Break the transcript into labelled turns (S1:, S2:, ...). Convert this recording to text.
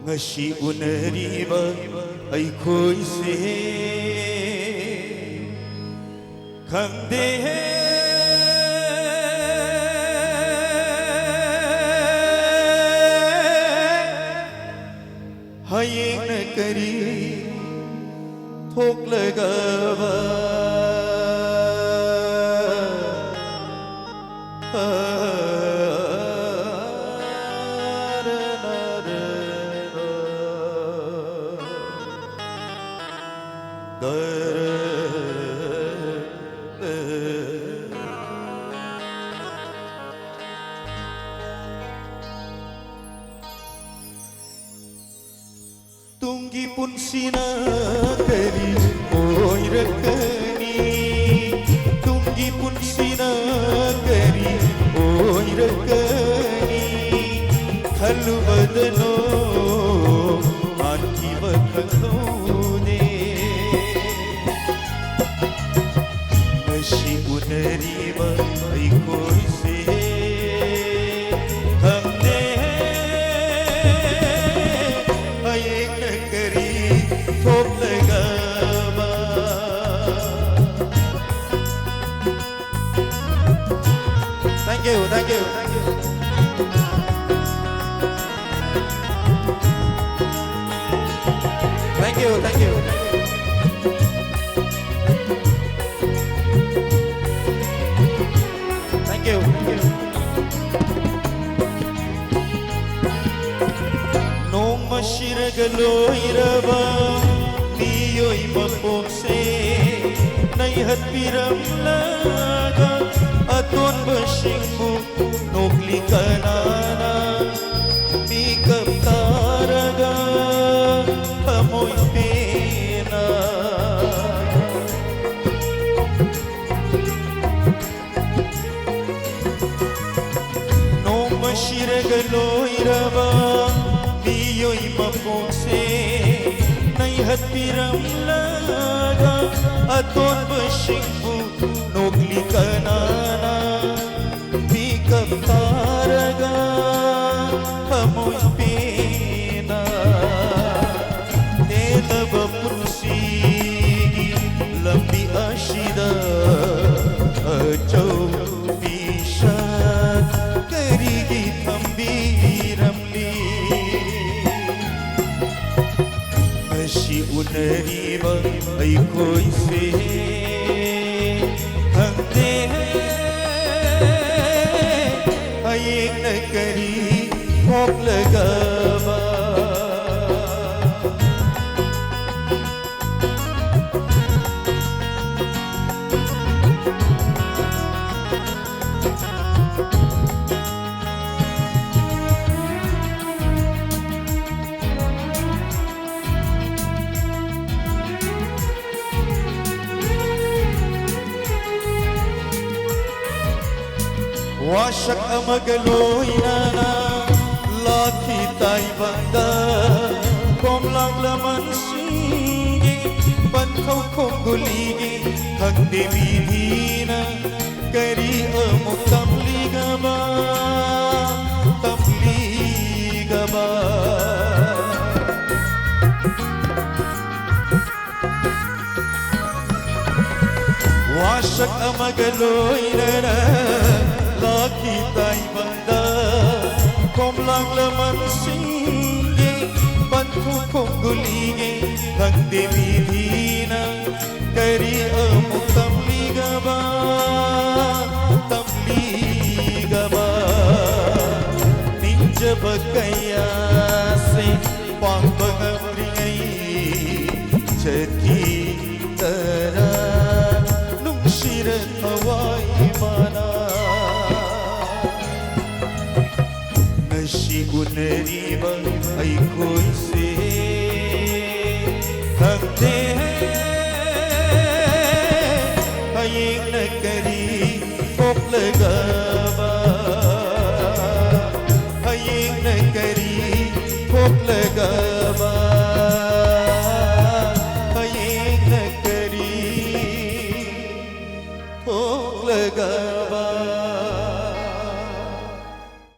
S1: Ngasi unariba ay khoi se khangde hayeng na kari thok lagava Tunggi pun sina kari oi rakani Tunggi pun sina kari oi rakani Khalu badano anki bakano ne Ngasi unariba ay koi se Thank you, thank you, thank you. Thank you, thank you. Thank you, thank you. Nong masiragalo iraba niyo'y mapokse naihat piram laga aton basingmu nukli kanana mikap taraga amoy pena nong masiragalo iraba niyo'y mapokse naihat piram laga aton basingmu nukli kanana mikap taraga amoy pena tela baprusigi lambi ashida achau bishat karigi thambiramli Ngasi unariba ay koi se hayeng na kari thok lagava Wasak amagaloy nana laki tay banda komlang laman singi pankaw kong guligi hagde bidina kari amok tamligaba tamligaba Wasak amagaloy nana laki tay banda komlang laman singi panku kong guligi hagde bidina kari amok tamligaba ninja bagaya se pangbangamringai jadi tara nung sirat hawai mana Ngasi unariba ay koi se khangde hayeng na kari thok lagava hayeng na kari thok lagava